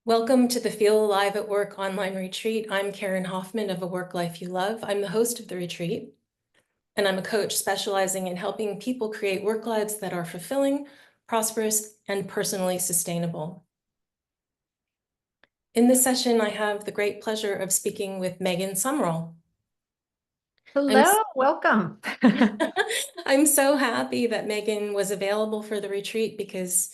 Welcome to the Feel Alive at Work online retreat. I'm Karen Hoffman of A Work Life You Love. I'm the host of the retreat, and I'm a coach specializing in helping people create work lives that are fulfilling, prosperous, and personally sustainable. In this session, I have the great pleasure of speaking with Megan Sumrell. Hello, welcome. I'm so happy that Megan was available for the retreat because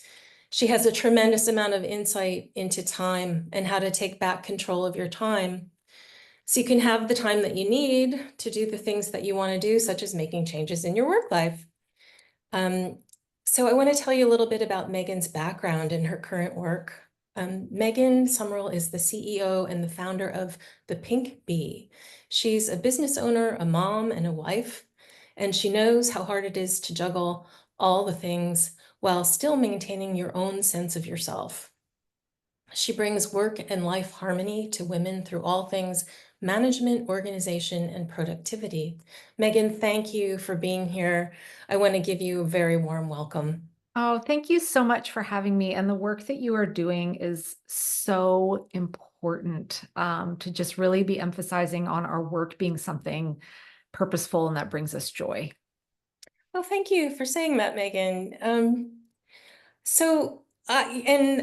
she has a tremendous amount of insight into time and how to take back control of your time, so you can have the time that you need to do the things that you want to do, such as making changes in your work life. Um, so I want to tell you a little bit about Megan's background and her current work. Megan Sumrell is the CEO and the founder of The Pink Bee. She's a business owner, a mom, and a wife, and she knows how hard it is to juggle all the things while still maintaining your own sense of yourself. She brings work and life harmony to women through all things management, organization, and productivity. Megan, thank you for being here. I want to give you a very warm welcome. Oh, thank you so much for having me. And the work that you are doing is so important to just really be emphasizing on our work being something purposeful and that brings us joy. Well, thank you for saying that, Megan. And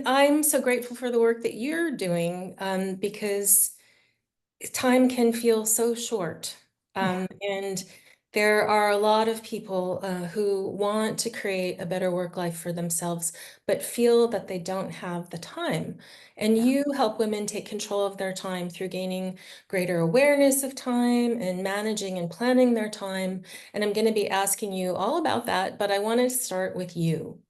I'm so grateful for the work that you're doing because time can feel so short. And there are a lot of people who want to create a better work life for themselves, but feel that they don't have the time. And Yeah. you help women take control of their time through gaining greater awareness of time and managing and planning their time. And I'm going to be asking you all about that, but I want to start with you.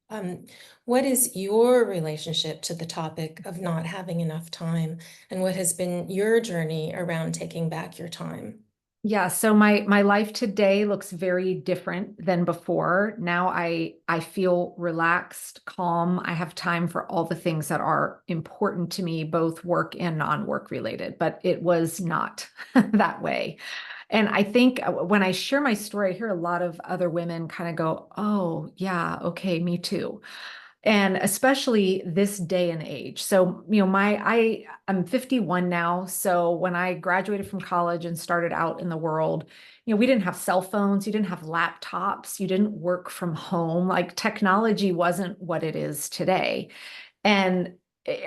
What is your relationship to the topic of not having enough time? And what has been your journey around taking back your time? Yeah, so my life today looks very different than before. Now I feel relaxed, calm. I have time for all the things that are important to me, both work and non-work related, but it was not that way. And I think when I share my story, I hear a lot of other women kind of go, "Oh, yeah, okay, me too." And especially this day and age. So, I'm 51 now. So when I graduated from college and started out in the world, we didn't have cell phones, you didn't have laptops, you didn't work from home. Like technology wasn't what it is today. And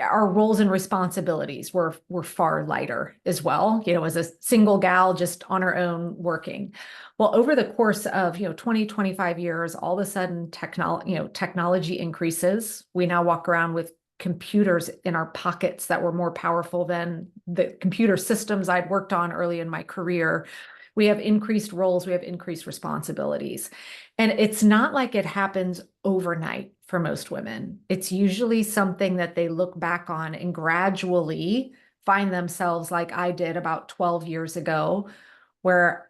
our roles and responsibilities were far lighter as well, as a single gal just on her own working. Well, over the course of, 20, 25 years, all of a sudden technology increases. We now walk around with computers in our pockets that were more powerful than the computer systems I'd worked on early in my career. We have increased roles, we have increased responsibilities. And it's not like it happens overnight for most women. It's usually something that they look back on and gradually find themselves like I did about 12 years ago, where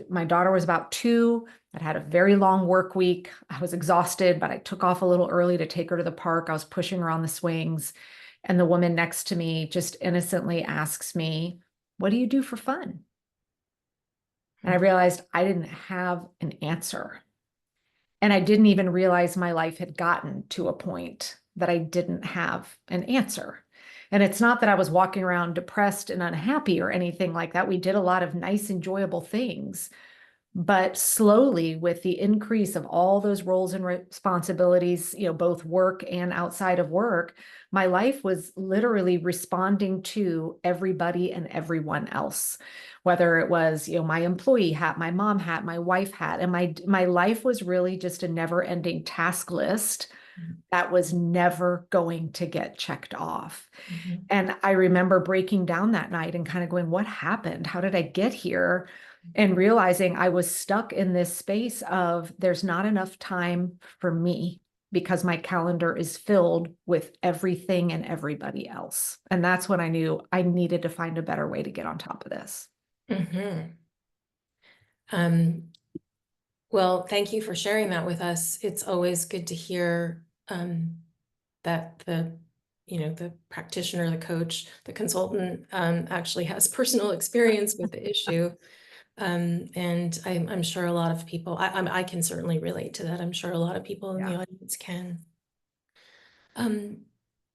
my daughter was about 2. I'd had a very long work week. I was exhausted, but I took off a little early to take her to the park. I was pushing her on the swings. And the woman next to me just innocently asks me, "What do you do for fun?" And I realized I didn't have an answer. And I didn't even realize my life had gotten to a point that I didn't have an answer. And it's not that I was walking around depressed and unhappy or anything like that. We did a lot of nice, enjoyable things. But slowly, with the increase of all those roles and responsibilities, both work and outside of work, my life was literally responding to everybody and everyone else, whether it was, my employee hat, my mom hat, my wife hat, and my life was really just a never-ending task list that was never going to get checked off. Mhm. And I remember breaking down that night and kind of going, what happened? How did I get here? And realizing I was stuck in this space of there's not enough time for me because my calendar is filled with everything and everybody else. And that's when I knew I needed to find a better way to get on top of this. Mhm. Um, well, thank you for sharing that with us. It's always good to hear that the practitioner, the coach, the consultant actually has personal experience with the issue. And I'm sure a lot of people, I can certainly relate to that. I'm sure a lot of people in the Yeah. audience can. Um,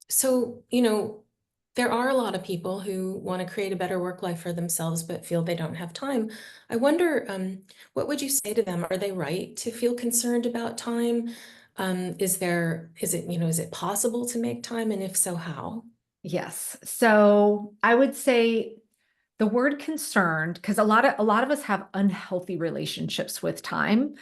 so, There are a lot of people who want to create a better work life for themselves, but feel they don't have time. I wonder, what would you say to them? Are they right to feel concerned about time? Is it possible to make time? And if so, how? Yes. So I would say the word concerned, because a lot of us have unhealthy relationships with time,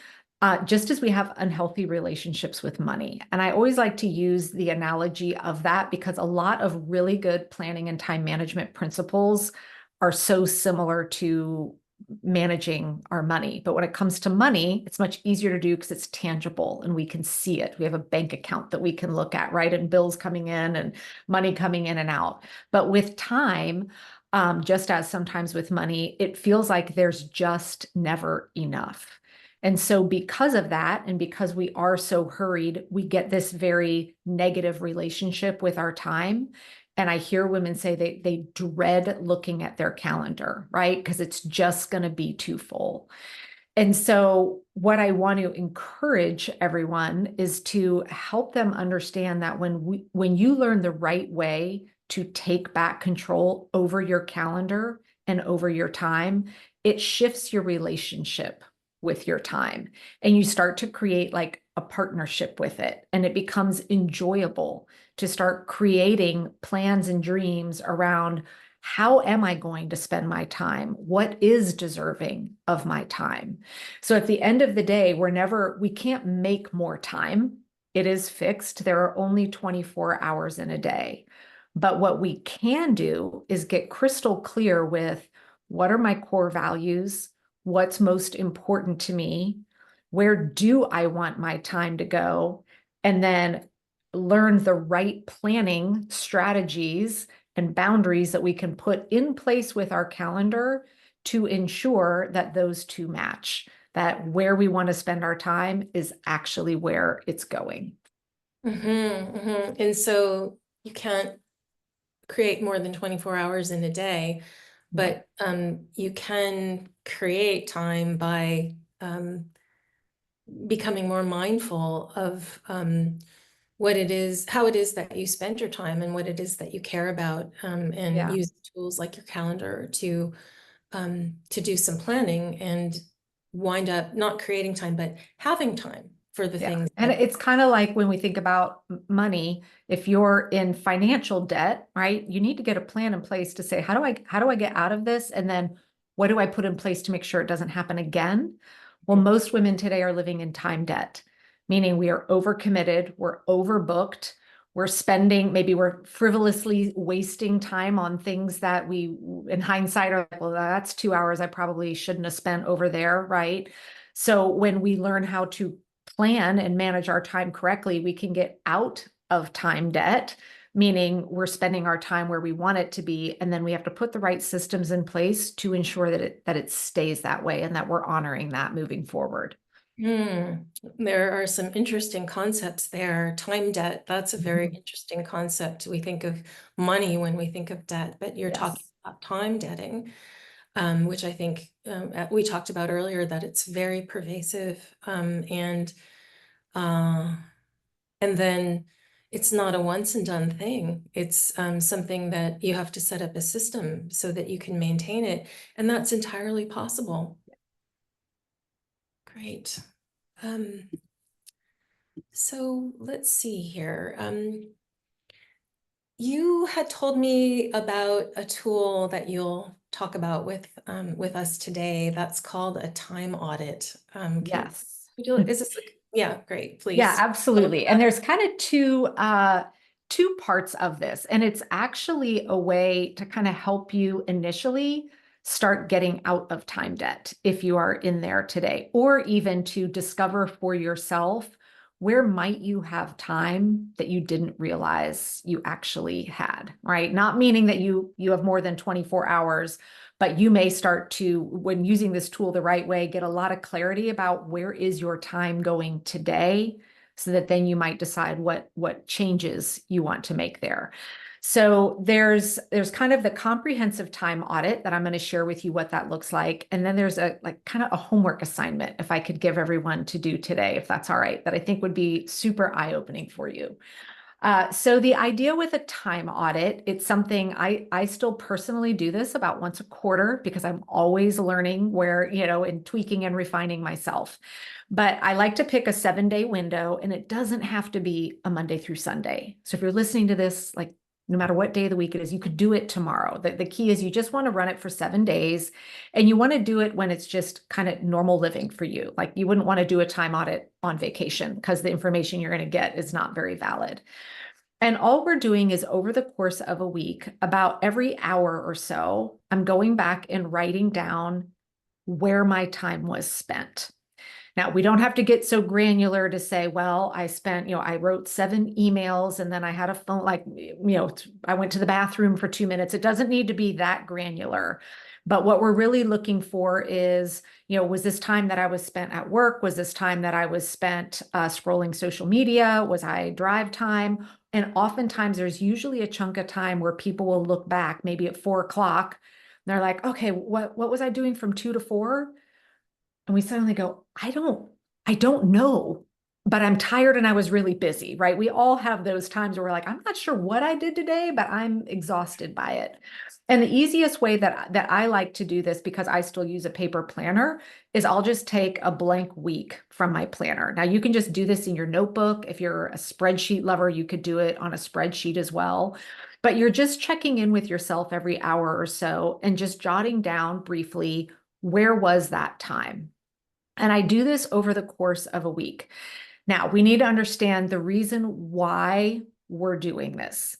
just as we have unhealthy relationships with money. And I always like to use the analogy of that because a lot of really good planning and time management principles are so similar to managing our money. But when it comes to money, it's much easier to do because it's tangible and we can see it. We have a bank account that we can look at, right? And bills coming in and money coming in and out. But with time, just as sometimes with money, it feels like there's just never enough. And so, because of that, and because we are so hurried, we get this very negative relationship with our time. And I hear women say they dread looking at their calendar, right? Because it's just going to be too full. And so, what I want to encourage everyone is to help them understand that when you learn the right way to take back control over your calendar and over your time, it shifts your relationship with your time, and you start to create like a partnership with it, and it becomes enjoyable to start creating plans and dreams around how am I going to spend my time? What is deserving of my time? So at the end of the day, we can't make more time. It is fixed. There are only 24 hours in a day. But what we can do is get crystal clear with what are my core values? What's most important to me? Where do I want my time to go? And then learn the right planning strategies and boundaries that we can put in place with our calendar to ensure that those two match, that where we want to spend our time is actually where it's going. And so you can't create more than 24 hours in a day, No. but you can create time by becoming more mindful of what it is, how it is that you spend your time and what it is that you care about, and Yeah. use tools like your calendar to do some planning and wind up not creating time, but having time for the Yeah. things And that. it's kind of like when we think about money, if you're in financial debt, right? You need to get a plan in place to say, how do I get out of this? And then what do I put in place to make sure it doesn't happen again? Well, most women today are living in time debt, meaning we are overcommitted, we're overbooked, maybe we're frivolously wasting time on things that we, in hindsight, are like, well, that's 2 hours I probably shouldn't have spent over there, right? So when we learn how to plan and manage our time correctly, we can get out of time debt, meaning we're spending our time where we want it to be. And then we have to put the right systems in place to ensure that it stays that way and that we're honoring that moving forward. Hmm. There are some interesting concepts there. Time debt, that's a very Mhm. interesting concept. We think of money when we think of debt, but you're talking Yes. about time debting, which I think we talked about earlier, that it's very pervasive, uh, and then it's not a once and done thing. It's something that you have to set up a system so that you can maintain it, and that's entirely possible. Great. Um, so let's see here. You had told me about a tool that you'll talk about with us today. That's called a time audit. Yes. Is this like, yeah, great, Yeah, please. absolutely. And there's kind of two parts of this. And it's actually a way to kind of help you initially start getting out of time debt if you are in there today, or even to discover for yourself where might you have time that you didn't realize you actually had, right? Not meaning that you have more than 24 hours, but you may start to, when using this tool the right way, get a lot of clarity about where is your time going today, so that then you might decide what changes you want to make there. So there's kind of the comprehensive time audit that I'm going to share with you what that looks like. And then there's a like kind of a homework assignment, if I could give everyone to do today, if that's all right, that I think would be super eye-opening for you. So the idea with a time audit, it's something I still personally do this about once a quarter because I'm always learning where, and tweaking and refining myself. But I like to pick a 7-day window, and it doesn't have to be a Monday through Sunday. So if you're listening to this, like no matter what day of the week it is, you could do it tomorrow. The key is you just want to run it for 7 days, and you want to do it when it's just kind of normal living for you. Like you wouldn't want to do a time audit on vacation because the information you're going to get is not very valid. And all we're doing is over the course of a week, about every hour or so, I'm going back and writing down where my time was spent. Now, we don't have to get so granular to say, well, I spent, I wrote 7 emails and then I had a phone, like, I went to the bathroom for 2 minutes. It doesn't need to be that granular. But what we're really looking for is, was this time that I was spent at work? Was this time that I was spent scrolling social media? Was I drive time? And oftentimes there's usually a chunk of time where people will look back, maybe at 4 o'clock. And they're like, okay, what was I doing from 2 to 4? And we suddenly go, I don't know, but I'm tired and I was really busy, right? We all have those times where we're like, I'm not sure what I did today, but I'm exhausted by it. And the easiest way that I like to do this, because I still use a paper planner, is I'll just take a blank week from my planner. Now you can just do this in your notebook. If you're a spreadsheet lover, you could do it on a spreadsheet as well. But you're just checking in with yourself every hour or so and just jotting down briefly, where was that time? And I do this over the course of a week. Now, we need to understand the reason why we're doing this.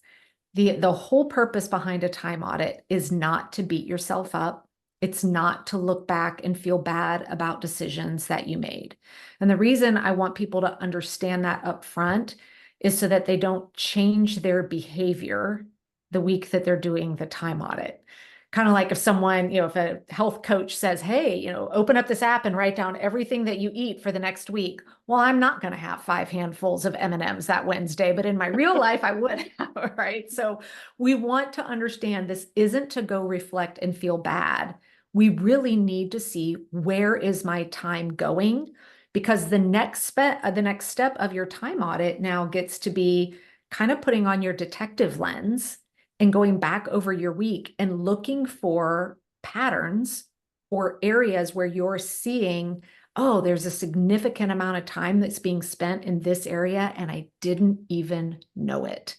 The whole purpose behind a time audit is not to beat yourself up. It's not to look back and feel bad about decisions that you made. And the reason I want people to understand that up front is so that they don't change their behavior the week that they're doing the time audit. Kind of like if someone, if a health coach says, hey, open up this app and write down everything that you eat for the next week. Well, I'm not going to have 5 handfuls of M&Ms that Wednesday, but in my real life, I would have, right? So we want to understand this isn't to go reflect and feel bad. We really need to see, where is my time going? Because the next step of your time audit now gets to be kind of putting on your detective lens and going back over your week and looking for patterns or areas where you're seeing, oh, there's a significant amount of time that's being spent in this area and I didn't even know it.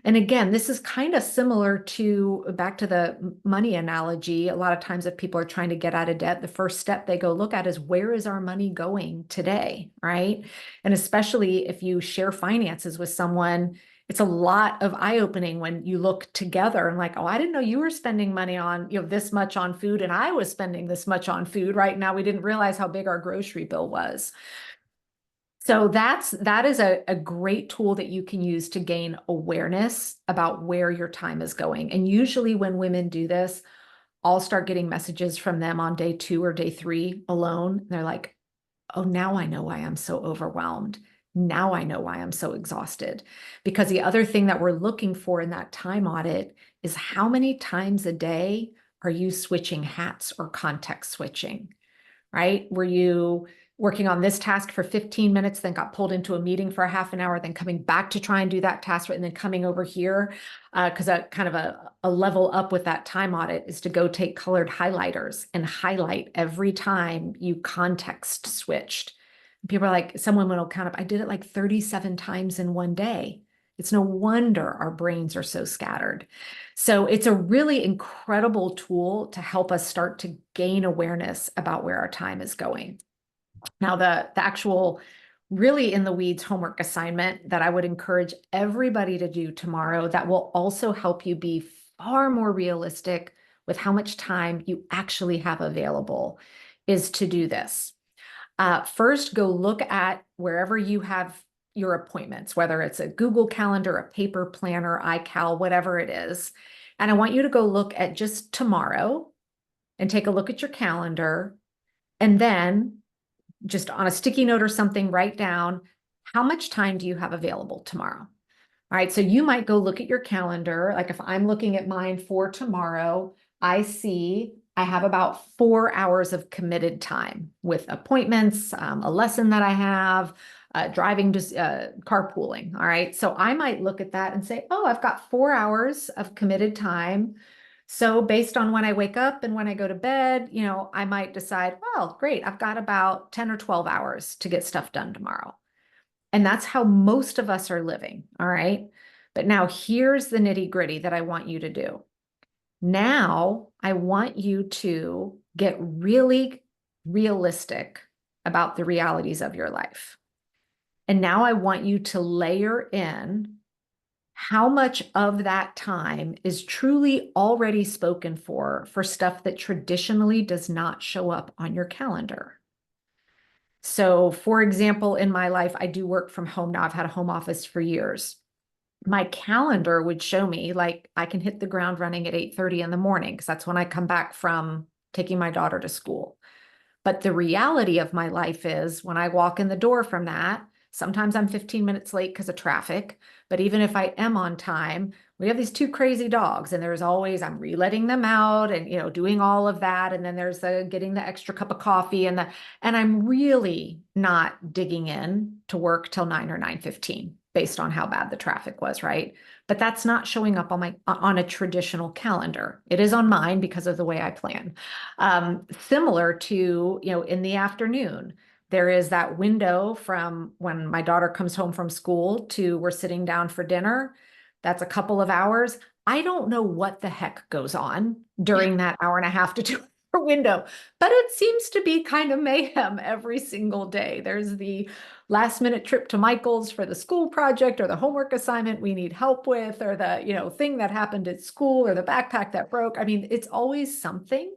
And again, this is kind of similar to, back to the money analogy. A lot of times if people are trying to get out of debt, the first step they go look at is, where is our money going today, right? And especially if you share finances with someone, it's a lot of eye-opening when you look together and like, oh, I didn't know you were spending money on, this much on food and I was spending this much on food. Right now, we didn't realize how big our grocery bill was. So that is a great tool that you can use to gain awareness about where your time is going. And usually when women do this, I'll start getting messages from them on day 2 or day 3 alone. They're like, oh, now I know why I'm so overwhelmed. Now I know why I'm so exhausted. Because the other thing that we're looking for in that time audit is, how many times a day are you switching hats or context switching, right? Were you working on this task for 15 minutes, then got pulled into a meeting for a half an hour, then coming back to try and do that task, and then coming over here? Because kind of a level up with that time audit is to go take colored highlighters and highlight every time you context switched. People are like, someone will count up, I did it like 37 times in one day. It's no wonder our brains are so scattered. So it's a really incredible tool to help us start to gain awareness about where our time is going. Now, the actual really in the weeds homework assignment that I would encourage everybody to do tomorrow, that will also help you be far more realistic with how much time you actually have available, is to do this. First, go look at wherever you have your appointments, whether it's a Google Calendar, a paper planner, iCal, whatever it is. And I want you to go look at just tomorrow and take a look at your calendar. And then just on a sticky note or something, write down, how much time do you have available tomorrow? All right, so you might go look at your calendar. Like if I'm looking at mine for tomorrow, I see I have about 4 hours of committed time with appointments, a lesson that I have, driving, just carpooling. All right. So I might look at that and say, oh, I've got 4 hours of committed time. So based on when I wake up and when I go to bed, I might decide, well, great, I've got about 10 or 12 hours to get stuff done tomorrow. And that's how most of us are living. All right. But now here's the nitty gritty that I want you to do. Now I want you to get really realistic about the realities of your life. And now I want you to layer in how much of that time is truly already spoken for stuff that traditionally does not show up on your calendar. So, for example, in my life, I do work from home now. I've had a home office for years. My calendar would show me like I can hit the ground running at 8:30 in the morning because that's when I come back from taking my daughter to school. But the reality of my life is when I walk in the door from that, sometimes I'm 15 minutes late because of traffic. But even if I am on time, we have these two crazy dogs, and there's always, I'm reletting them out and, doing all of that. And then there's the getting the extra cup of coffee and I'm really not digging in to work till 9 or 9:15 based on how bad the traffic was, right? But that's not showing up on a traditional calendar. It is on mine because of the way I plan. Similar to, in the afternoon, there is that window from when my daughter comes home from school to we're sitting down for dinner. That's a couple of hours. I don't know what the heck goes on during that hour and a half to 2 hour window, but it seems to be kind of mayhem every single day. There's the last minute trip to Michael's for the school project or the homework assignment we need help with, or the, thing that happened at school, or the backpack that broke. I mean, it's always something.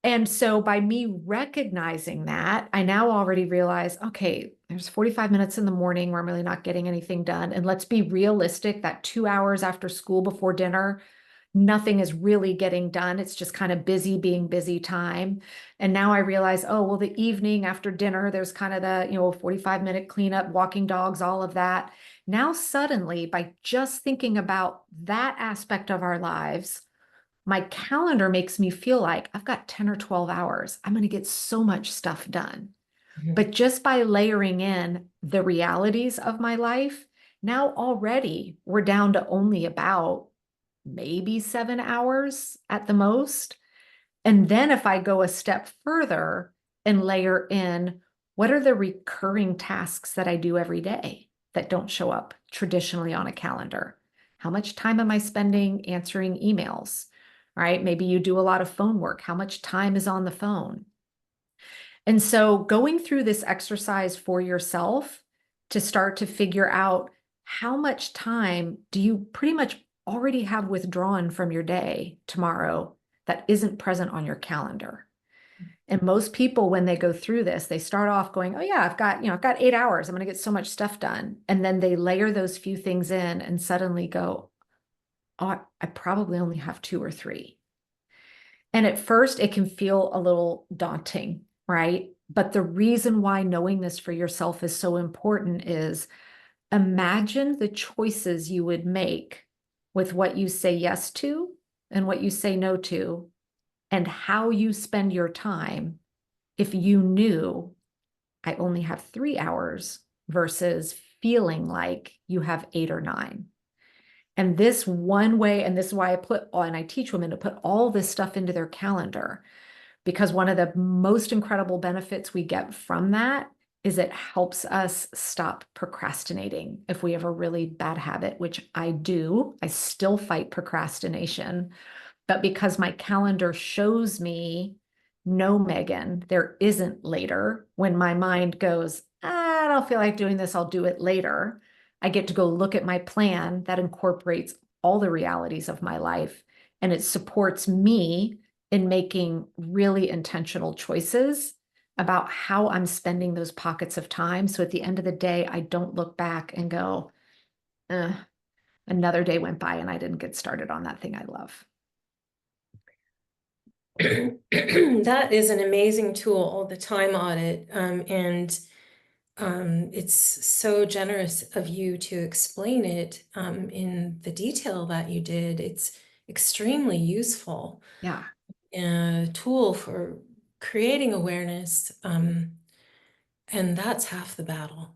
And so by me recognizing that, I now already realize, okay, there's 45 minutes in the morning where I'm really not getting anything done. And let's be realistic, that 2 hours after school before dinner, nothing is really getting done. It's just kind of being busy time. And now I realize, oh, well, the evening after dinner, there's kind of the, 45-minute cleanup, walking dogs, all of that. Now, suddenly, by just thinking about that aspect of our lives, my calendar makes me feel like I've got 10 or 12 hours. I'm going to get so much stuff done. Mhm. But just by layering in the realities of my life, now already we're down to only about maybe 7 hours at the most. And then if I go a step further and layer in what are the recurring tasks that I do every day that don't show up traditionally on a calendar? How much time am I spending answering emails? All right, maybe you do a lot of phone work. How much time is on the phone? And so going through this exercise for yourself to start to figure out how much time do you pretty much already have withdrawn from your day tomorrow that isn't present on your calendar. And most people, when they go through this, they start off going, oh yeah, I've got 8 hours. I'm going to get so much stuff done. And then they layer those few things in and suddenly go, oh, I probably only have 2 or 3. And at first, it can feel a little daunting, right? But the reason why knowing this for yourself is so important is imagine the choices you would make with what you say yes to and what you say no to, and how you spend your time if you knew I only have 3 hours versus feeling like you have 8 or 9. And this one way, and this is why I teach women to put all this stuff into their calendar, because one of the most incredible benefits we get from that is it helps us stop procrastinating. If we have a really bad habit, which I do, I still fight procrastination, but because my calendar shows me, no, Megan, there isn't later. When my mind goes, I don't feel like doing this, I'll do it later. I get to go look at my plan that incorporates all the realities of my life, and it supports me in making really intentional choices about how I'm spending those pockets of time. So at the end of the day, I don't look back and go, another day went by and I didn't get started on that thing I love. That is an amazing tool, the time audit. And it's so generous of you to explain it in the detail that you did. It's extremely useful. Yeah. A tool for creating awareness. And that's half the battle.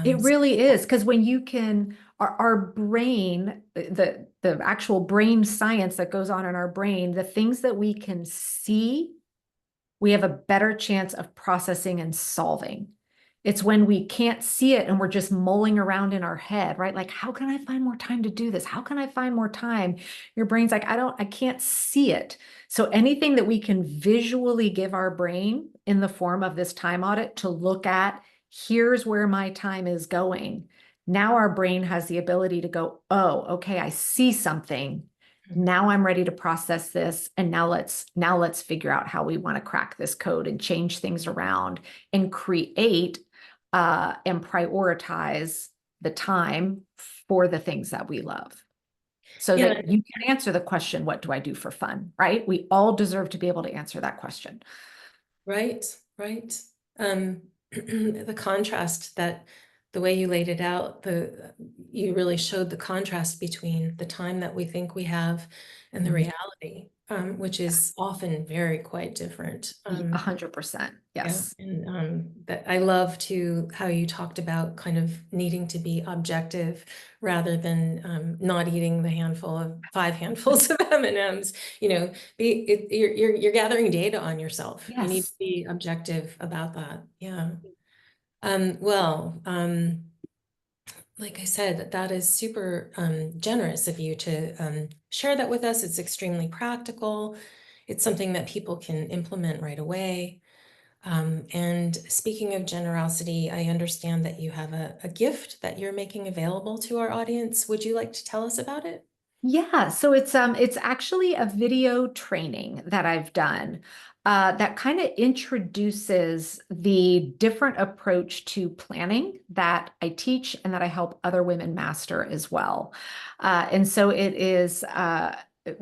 It So really is, because when you can, our brain, the actual brain science that goes on in our brain, the things that we can see, we have a better chance of processing and solving. It's when we can't see it and we're just mulling around in our head, right? Like, how can I find more time to do this? How can I find more time? Your brain's like, I can't see it. So anything that we can visually give our brain in the form of this time audit to look at, here's where my time is going. Now our brain has the ability to go, oh, okay, I see something. Now I'm ready to process this. And now let's figure out how we want to crack this code and change things around and create and prioritize the time for the things that we love. So yeah, that you can answer the question, what do I do for fun? Right? We all deserve to be able to answer that question. right, right. The contrast that the way you laid it out, you really showed the contrast between the time that we think we have and the reality, which is often very quite different. 100%. Yeah, Yes. and that I love to how you talked about kind of needing to be objective rather than not eating the handful of 5 handfuls of M&Ms. You know, you're gathering data on yourself. You need to Yes. be objective about that. Yeah. Well, like I said, that is super generous of you to share that with us. It's extremely practical. It's something that people can implement right away. And speaking of generosity, I understand that you have a gift that you're making available to our audience. Would you like to tell us about it? Yeah, so it's actually a video training that I've done that kind of introduces the different approach to planning that I teach and that I help other women master as well. And so it is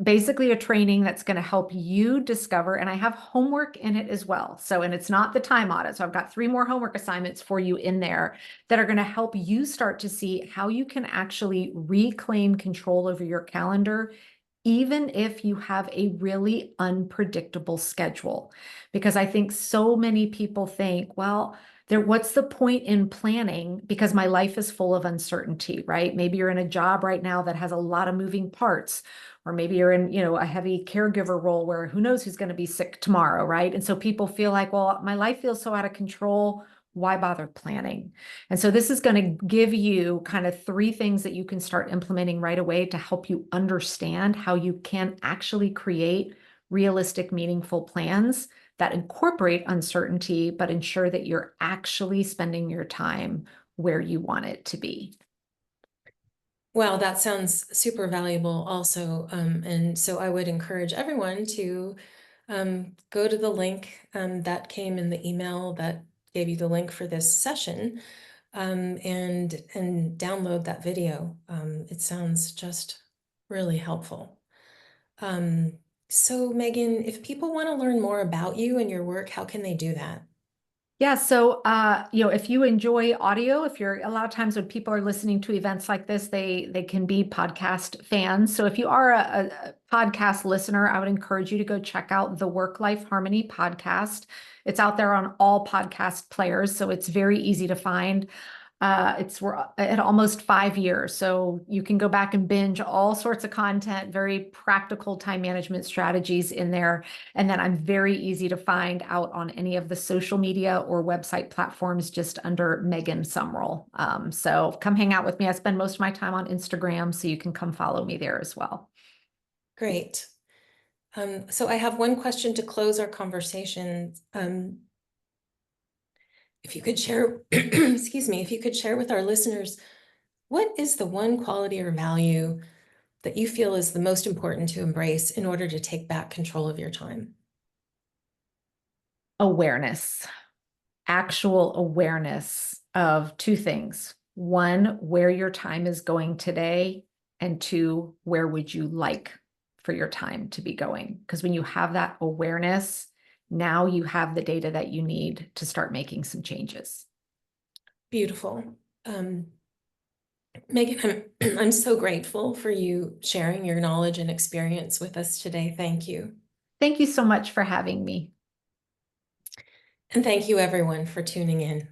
basically a training that's going to help you discover, and I have homework in it as well. So, and it's not the time audit. So I've got 3 more homework assignments for you in there that are going to help you start to see how you can actually reclaim control over your calendar, even if you have a really unpredictable schedule. Because I think so many people think, well, what's the point in planning? Because my life is full of uncertainty, right? Maybe you're in a job right now that has a lot of moving parts, or maybe you're in, a heavy caregiver role where who knows who's going to be sick tomorrow, right? And so people feel like, well, my life feels so out of control. Why bother planning? And so this is going to give you kind of 3 things that you can start implementing right away to help you understand how you can actually create realistic, meaningful plans that incorporate uncertainty, but ensure that you're actually spending your time where you want it to be. Wow, that sounds super valuable also. And so I would encourage everyone to go to the link that came in the email that gave you the link for this session and download that video. It sounds just really helpful. Um, so Megan, if people want to learn more about you and your work, how can they do that? Yeah, so if you enjoy audio, if you're a lot of times when people are listening to events like this, they can be podcast fans. So if you are a podcast listener, I would encourage you to go check out the Work-Life Harmony podcast. It's out there on all podcast players, so it's very easy to find. We're at almost 5 years, so you can go back and binge all sorts of content, very practical time management strategies in there. And then I'm very easy to find out on any of the social media or website platforms just under Megan Sumrell. So come hang out with me. I spend most of my time on Instagram, so you can come follow me there as well. Great. So I have one question to close our conversation. If you could share, excuse me, if you could share with our listeners, what is the one quality or value that you feel is the most important to embrace in order to take back control of your time? Awareness, actual awareness of 2 things. 1, where your time is going today, and 2, where would you like for your time to be going? Because when you have that awareness, now you have the data that you need to start making some changes. Beautiful. Megan, I'm so grateful for you sharing your knowledge and experience with us today. Thank you. Thank you so much for having me. And thank you everyone for tuning in.